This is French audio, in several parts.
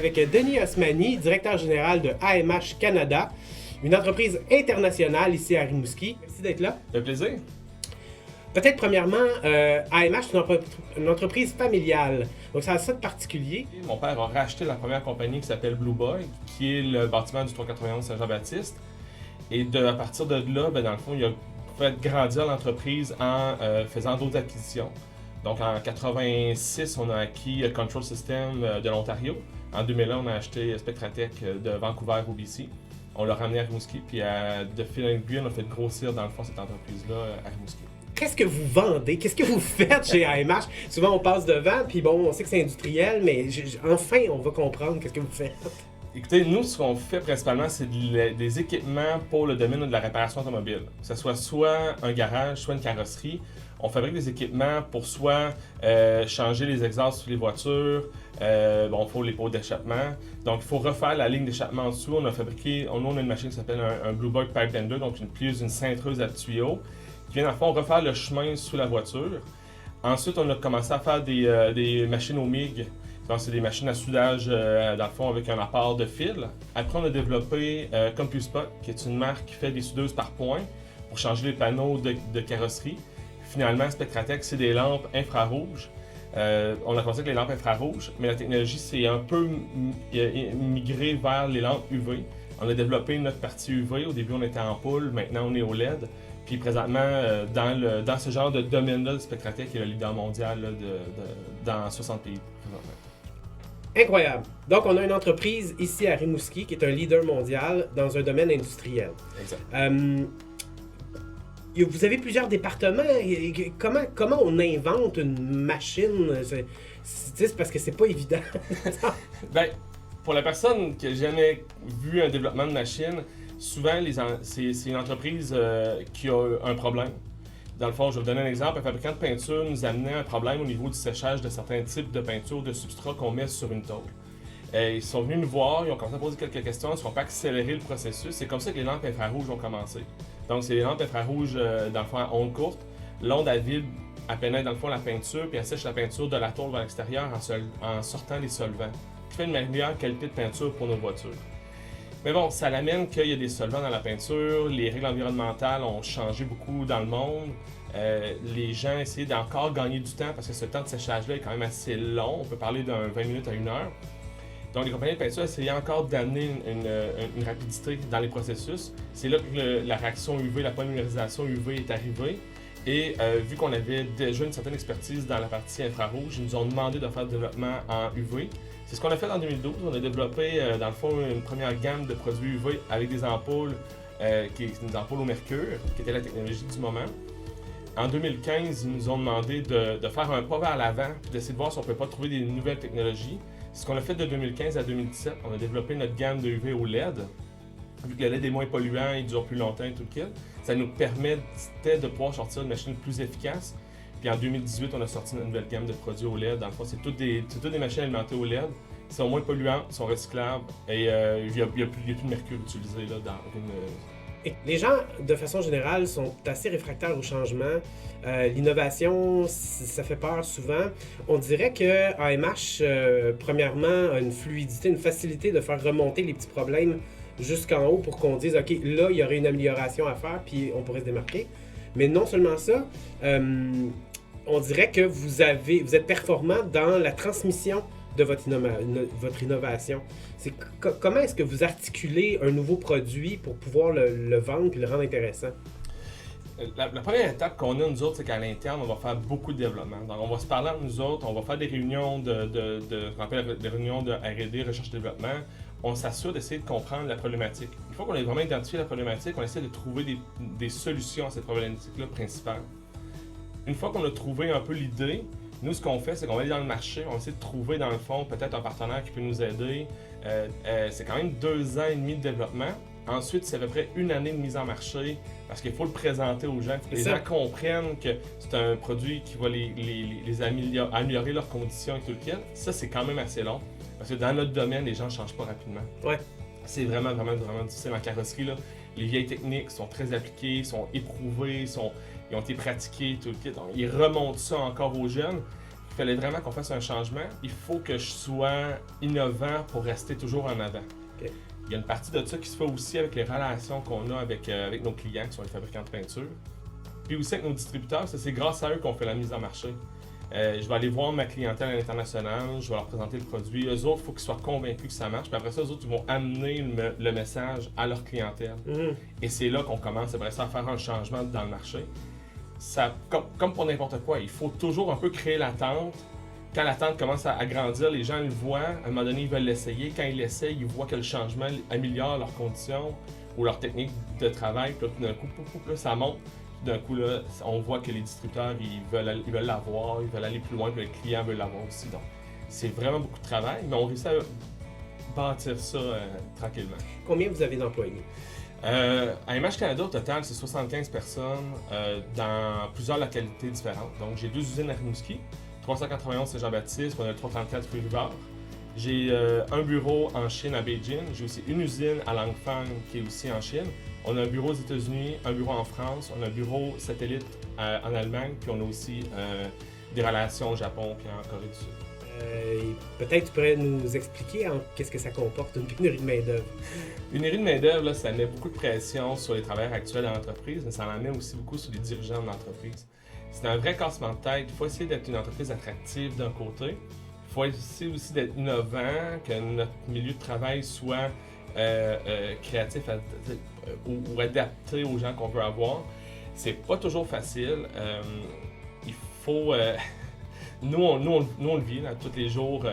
avec Denis Osmani, directeur général de AMH Canada, une entreprise internationale ici à Rimouski. Merci d'être là. Le plaisir. Peut-être premièrement, AMH, c'est une entreprise familiale. Donc ça a ça de particulier. Mon père a racheté la première compagnie qui s'appelle Blue Boy, qui est le bâtiment du 391 Saint-Jean-Baptiste. Et à partir de là, dans le fond, il a fait grandir l'entreprise en faisant d'autres acquisitions. Donc en 86, on a acquis Control System de l'Ontario. En 2001, on a acheté Spectratec de Vancouver au BC. On l'a ramené à Rimouski, puis de fil en aiguille, on a fait grossir dans le fond cette entreprise-là à Rimouski. Qu'est-ce que vous vendez? Qu'est-ce que vous faites chez AMH? Souvent, on passe devant, puis bon, on sait que c'est industriel, mais enfin, on va comprendre qu'est-ce que vous faites. Écoutez, nous, ce qu'on fait principalement, c'est des équipements pour le domaine de la réparation automobile. Que ce soit un garage, soit une carrosserie. On fabrique des équipements pour soit changer les exhausts sur les voitures, il faut les pots d'échappement. Donc, il faut refaire la ligne d'échappement en dessous. On a une machine qui s'appelle un Blue Boy Pipe Bender, donc une plieuse, une cintreuse à tuyaux, qui vient, dans le fond, refaire le chemin sous la voiture. Ensuite, on a commencé à faire des machines au MIG. Donc, c'est des machines à soudage, dans le fond, avec un apport de fil. Après, on a développé CompuSpot, qui est une marque qui fait des soudeuses par point pour changer les panneaux de carrosserie. Finalement, Spectratec, c'est des lampes infrarouges. On a commencé avec les lampes infrarouges, mais la technologie s'est un peu migrée vers les lampes UV. On a développé notre partie UV. Au début, on était en ampoule, maintenant on est au LED. Puis présentement, dans ce genre de domaine-là, Spectratec est le leader mondial là, dans 60 pays. Incroyable. Donc, on a une entreprise ici à Rimouski qui est un leader mondial dans un domaine industriel. Exact. Vous avez plusieurs départements. Comment on invente une machine? C'est parce que c'est pas évident. Pour la personne qui n'a jamais vu un développement de machine, souvent c'est une entreprise qui a un problème. Dans le fond, je vais vous donner un exemple. Un fabricant de peinture nous amenait un problème au niveau du séchage de certains types de peinture, de substrat qu'on met sur une tôle. Ils sont venus nous voir, ils ont commencé à poser quelques questions, est-ce qu'on peut accélérer le processus? C'est comme ça que les lampes infrarouges ont commencé. Donc, c'est les lampes infrarouges, dans le fond, à ondes courtes. L'onde, elle vibre, elle pénètre dans le fond la peinture, puis elle sèche la peinture de la tôle vers l'extérieur en sortant les solvants, qui fait une meilleure qualité de peinture pour nos voitures. Mais bon, ça l'amène qu'il y a des solvants dans la peinture, les règles environnementales ont changé beaucoup dans le monde. Les gens essayaient d'encore gagner du temps parce que ce temps de séchage-là est quand même assez long. On peut parler d'un 20 minutes à 1 heure. Donc, les compagnies de peinture essayaient encore d'amener une rapidité dans les processus. C'est là que la réaction UV, la polymérisation UV est arrivée. Et vu qu'on avait déjà une certaine expertise dans la partie infrarouge, ils nous ont demandé de faire le développement en UV. C'est ce qu'on a fait en 2012. On a développé, dans le fond, une première gamme de produits UV avec des ampoules, des ampoules au mercure, qui était la technologie du moment. En 2015, ils nous ont demandé de faire un pas vers l'avant, puis d'essayer de voir si on ne peut pas trouver des nouvelles technologies. C'est ce qu'on a fait de 2015 à 2017. On a développé notre gamme de UV au LED. Vu que le LED est moins polluant, il dure plus longtemps et tout le kit, ça nous permettait de pouvoir sortir une machine plus efficace. Puis en 2018, on a sorti notre nouvelle gamme de produits au LED. Dans le fond, c'est toutes des machines alimentées au LED. Ils sont moins polluants, ils sont recyclables et il n'y a plus de mercure utilisé là, dans une... Les gens, de façon générale, sont assez réfractaires au changement. L'innovation, ça fait peur souvent. On dirait que AMH, premièrement, a une fluidité, une facilité de faire remonter les petits problèmes jusqu'en haut pour qu'on dise, OK, là, il y aurait une amélioration à faire, puis on pourrait se démarquer. Mais non seulement ça, on dirait que vous êtes performant dans la transmission de votre innovation. Comment est-ce que vous articulez un nouveau produit pour pouvoir le vendre et le rendre intéressant? La première étape qu'on a, nous autres, c'est qu'à l'interne, on va faire beaucoup de développement. Donc, on va se parler entre nous autres, on va faire des réunions des réunions de R&D, recherche-développement. On s'assure d'essayer de comprendre la problématique. Une fois qu'on a vraiment identifié la problématique, on essaie de trouver des solutions à cette problématique-là principale. Une fois qu'on a trouvé un peu l'idée, nous, ce qu'on fait, c'est qu'on va aller dans le marché, on va essayer de trouver, dans le fond, peut-être un partenaire qui peut nous aider. C'est quand même 2 ans et demi de développement. Ensuite, c'est à peu près 1 année de mise en marché parce qu'il faut le présenter aux gens. Il faut que les gens comprennent que c'est un produit qui va les améliorer leurs conditions et tout le kit. Ça, c'est quand même assez long parce que dans notre domaine, les gens ne changent pas rapidement. Ouais. C'est vraiment difficile en carrosserie. Là. Les vieilles techniques sont très appliquées, sont éprouvées, ils ont été pratiquées, tout le kit. Donc, ils remontent ça encore aux jeunes. fallait vraiment qu'on fasse un changement, il faut que je sois innovant pour rester toujours en avant. Okay. Il y a une partie de ça qui se fait aussi avec les relations qu'on a avec nos clients, qui sont les fabricants de peinture. Puis aussi avec nos distributeurs, c'est grâce à eux qu'on fait la mise en marché. Je vais aller voir ma clientèle à l'international, je vais leur présenter le produit. Eux autres, il faut qu'ils soient convaincus que ça marche. Puis après ça, eux autres, ils vont amener le message à leur clientèle. Et c'est là qu'on commence après ça, à faire un changement dans le marché. Ça, comme pour n'importe quoi, il faut toujours un peu créer l'attente. Quand l'attente commence à grandir, les gens le voient. À un moment donné, ils veulent l'essayer. Quand ils l'essayent, ils voient que le changement améliore leurs conditions ou leur technique de travail. Puis là, tout d'un coup, là, ça monte. D'un coup, là, on voit que les distributeurs, ils veulent l'avoir, ils veulent aller plus loin, puis le client veut l'avoir aussi. Donc, c'est vraiment beaucoup de travail, mais on réussit à bâtir ça tranquillement. Combien vous avez d'employés? À MH Canada, au total, c'est 75 personnes dans plusieurs localités différentes. Donc, j'ai 2 usines à Rimouski, 391 Saint-Jean-Baptiste, on a le 334 Rue-Rivard. J'ai un bureau en Chine à Beijing. J'ai aussi une usine à Langfang qui est aussi en Chine. On a un bureau aux États-Unis, un bureau en France, on a un bureau satellite en Allemagne, puis on a aussi des relations au Japon puis en Corée du Sud. Peut-être tu pourrais nous expliquer qu'est-ce que ça comporte, une pénurie de main-d'œuvre. Une pénurie de main-d'œuvre, ça met beaucoup de pression sur les travailleurs actuels dans l'entreprise, mais ça en met aussi beaucoup sur les dirigeants de l'entreprise. C'est un vrai cassement de tête. Il faut essayer d'être une entreprise attractive d'un côté. Il faut essayer aussi d'être innovant, que notre milieu de travail soit créatif ou adapté aux gens qu'on veut avoir. C'est pas toujours facile. Il faut... Nous, on le vit là, tous les jours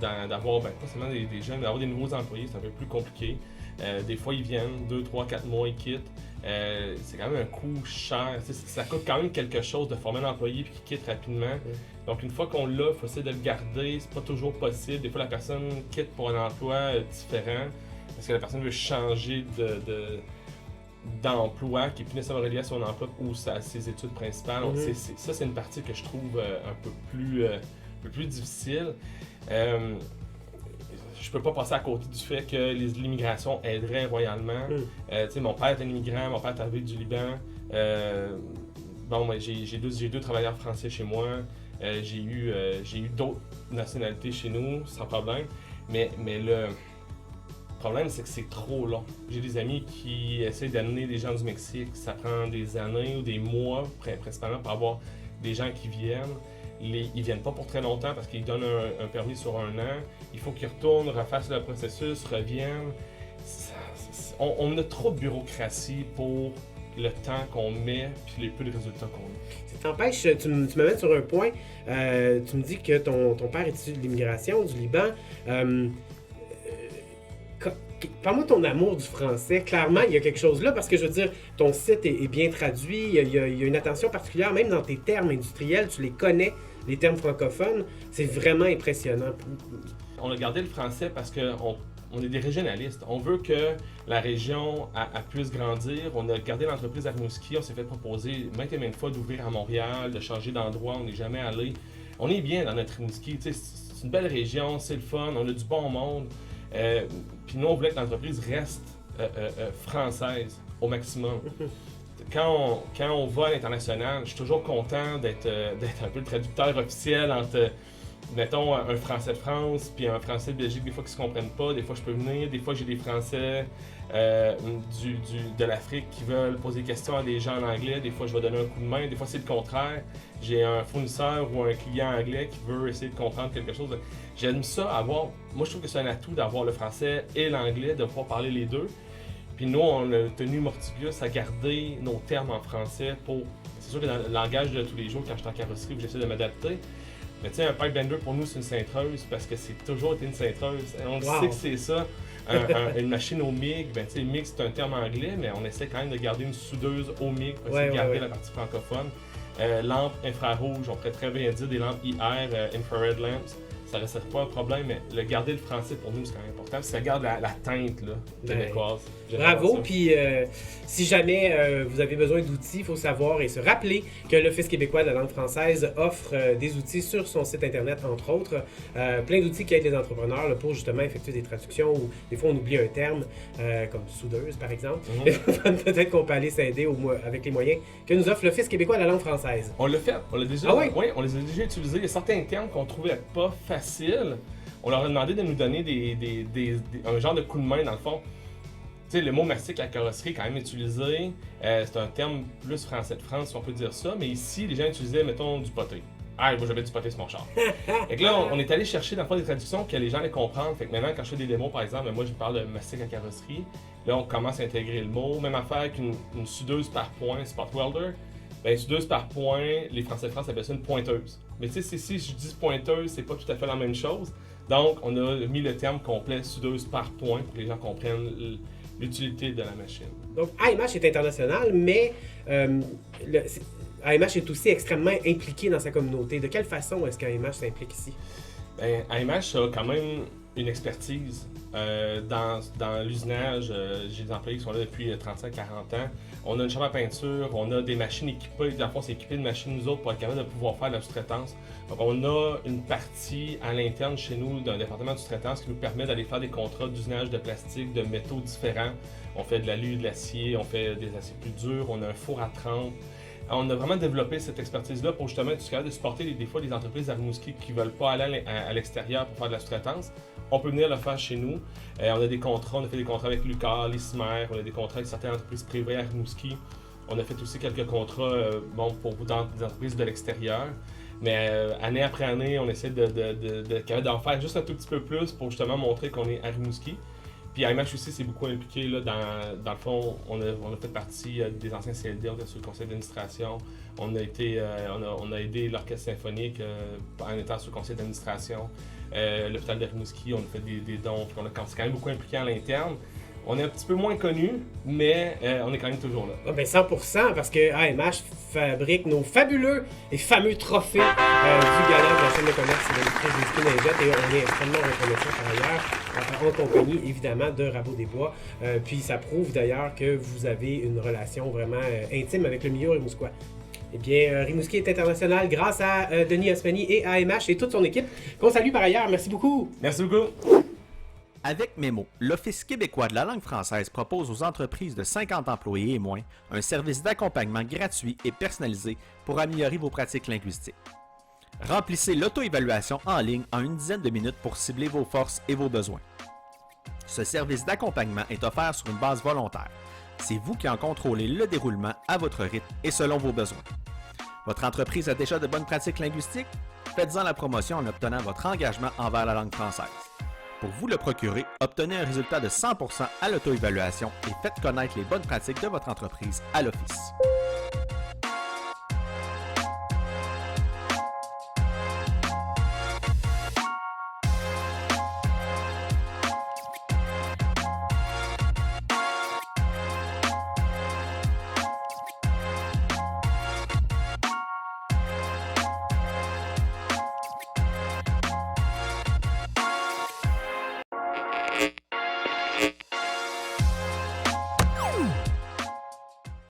d'avoir, pas seulement des jeunes, mais d'avoir des nouveaux employés, c'est un peu plus compliqué. Des fois, ils viennent 2, 3, 4 mois, ils quittent. C'est quand même un coût cher. Ça coûte quand même quelque chose de former un employé et qu'il quitte rapidement. Donc, une fois qu'on l'a, il faut essayer de le garder. C'est pas toujours possible. Des fois, la personne quitte pour un emploi différent parce que la personne veut changer d'emploi qui est plus nécessairement relié à son emploi ou à ses études principales. Donc, ça, c'est une partie que je trouve un peu plus difficile. Je peux pas passer à côté du fait que l'immigration aiderait royalement. Mon père est un immigrant, mon père est arrivé du Liban. J'ai deux travailleurs français chez moi. J'ai eu d'autres nationalités chez nous, sans problème. Mais le problème, c'est que c'est trop long. J'ai des amis qui essaient d'amener des gens du Mexique. Ça prend des années ou des mois, principalement, pour avoir des gens qui viennent. Ils viennent pas pour très longtemps parce qu'ils donnent un permis sur 1 an. Il faut qu'ils retournent, refassent le processus, reviennent. On a trop de bureaucratie pour le temps qu'on met puis les peu de résultats qu'on a. Ça t'empêche, tu m'amènes sur un point. Tu me dis que ton père est issu de l'immigration, du Liban. Parle-moi de ton amour du français. Clairement, il y a quelque chose là parce que je veux dire, ton site est bien traduit. Il y a une attention particulière, même dans tes termes industriels, tu les connais, les termes francophones. C'est vraiment impressionnant. On a gardé le français parce qu'on est des régionalistes. On veut que la région puisse grandir. On a gardé l'entreprise à Rimouski. On s'est fait proposer maintes et maintes fois d'ouvrir à Montréal, de changer d'endroit. On n'est jamais allé. On est bien dans notre Rimouski. C'est une belle région, c'est le fun, on a du bon monde. Puis nous, on voulait que l'entreprise reste française au maximum. Quand on va à l'international, je suis toujours content d'être un peu le traducteur officiel entre, mettons, un Français de France puis un Français de Belgique, des fois qui ne se comprennent pas. Des fois, je peux venir. Des fois, j'ai des Français de l'Afrique qui veulent poser des questions à des gens en anglais. Des fois, je vais donner un coup de main. Des fois, c'est le contraire. J'ai un fournisseur ou un client anglais qui veut essayer de comprendre quelque chose. J'aime ça, avoir... Moi, je trouve que c'est un atout d'avoir le français et l'anglais, de pouvoir parler les deux. Puis nous, on a tenu Mortibius à garder nos termes en français pour... C'est sûr que dans le langage de tous les jours, quand je suis en carrosserie, j'essaie de m'adapter. Mais tu sais, un pipe bender pour nous, c'est une cintreuse parce que c'est toujours été une cintreuse. On sait que c'est ça. Une machine au MIG, ben tu sais, MIG c'est un terme anglais, mais on essaie quand même de garder une soudeuse au MIG pour essayer de garder la partie francophone. Lampes infrarouges, on pourrait très bien dire des lampes IR, infrared lamps, ça ne resterait pas un problème, mais garder le français pour nous, c'est quand même important. Puis ça garde la teinte là, québécoise. Bravo. Puis si jamais vous avez besoin d'outils, il faut savoir et se rappeler que l'Office québécois de la langue française offre des outils sur son site internet, entre autres. Plein d'outils qui aident les entrepreneurs là, pour justement effectuer des traductions ou des fois on oublie un terme, comme soudeuse par exemple. Peut-être qu'on peut aller s'aider avec les moyens que nous offre l'Office québécois de la langue française. On l'a fait. On l'a déjà. Ah oui? Oui, on les a déjà utilisés. Il y a certains termes qu'on trouvait pas faciles. On leur a demandé de nous donner un genre de coup de main dans le fond. Tu sais, le mot mastic à carrosserie est quand même utilisé. C'est un terme plus français de France, si on peut dire ça. Mais ici, les gens utilisaient, mettons, du poté. Ah, moi j'avais du poté sur mon char. Fait que là, on est allé chercher dans le fond des traductions que les gens allaient comprendre. Fait que maintenant, quand je fais des démos, par exemple, moi je parle de mastic à carrosserie. Là, on commence à intégrer le mot. Même affaire avec une soudeuse par point, spot welder. Ben, soudeuse par point, les Français de France appellent ça une pointeuse. Mais tu sais, si je dis pointeuse, c'est pas tout à fait la même chose. Donc, on a mis le terme complet soudeuse par point pour que les gens comprennent l'utilité de la machine. Donc, AMH est international, mais AMH est aussi extrêmement impliqué dans sa communauté. De quelle façon est-ce qu'AMH s'implique ici? Ben, AMH a quand même une expertise dans l'usinage. J'ai des employés qui sont là depuis 35-40 ans. On a une chambre à peinture, on a des machines équipées. Dans le fond, c'est équipé de machines, nous autres, pour être capable de pouvoir faire de la sous-traitance. Donc, on a une partie à l'interne chez nous d'un département de sous-traitance qui nous permet d'aller faire des contrats d'usinage de plastique, de métaux différents. On fait de l'alu, de l'acier, on fait des aciers plus durs, on a un four à trempe. On a vraiment développé cette expertise-là pour justement être capable de supporter des fois des entreprises à Rimouski qui ne veulent pas aller à l'extérieur pour faire de la sous-traitance. On peut venir le faire chez nous. On a des contrats, on a fait des contrats avec Lucar, Lismer, on a des contrats avec certaines entreprises privées à Rimouski. On a fait aussi quelques contrats pour dans des entreprises de l'extérieur. Mais année après année, on essaie d'en faire juste un tout petit peu plus pour justement montrer qu'on est à Rimouski. Puis AMH aussi s'est beaucoup impliqué là, dans le fond, on a fait partie des anciens CLD, on était sur le conseil d'administration. On a aidé l'orchestre symphonique en étant sur le conseil d'administration. L'hôpital de Rimouski, on a fait des dons, puis on s'est quand même beaucoup impliqué à l'interne. On est un petit peu moins connus, mais on est quand même toujours là. Ah ben 100%, parce que AMH fabrique nos fabuleux et fameux trophées du gala de la chaîne de commerce et d'industrie Rimouski Ningette, et on est extrêmement reconnaissant par ailleurs, en compagnie évidemment de Rabot des Bois. Puis ça prouve d'ailleurs que vous avez une relation vraiment intime avec le milieu rimouskois. Eh bien, Rimouski est international grâce à Denis Ospany et AMH et toute son équipe, qu'on salue par ailleurs. Merci beaucoup. Merci beaucoup. Avec Memo, l'Office québécois de la langue française propose aux entreprises de 50 employés et moins un service d'accompagnement gratuit et personnalisé pour améliorer vos pratiques linguistiques. Remplissez l'auto-évaluation en ligne en une dizaine de minutes pour cibler vos forces et vos besoins. Ce service d'accompagnement est offert sur une base volontaire. C'est vous qui en contrôlez le déroulement à votre rythme et selon vos besoins. Votre entreprise a déjà de bonnes pratiques linguistiques? Faites-en la promotion en obtenant votre engagement envers la langue française. Pour vous le procurer, obtenez un résultat de 100% à l'auto-évaluation et faites connaître les bonnes pratiques de votre entreprise à l'Office.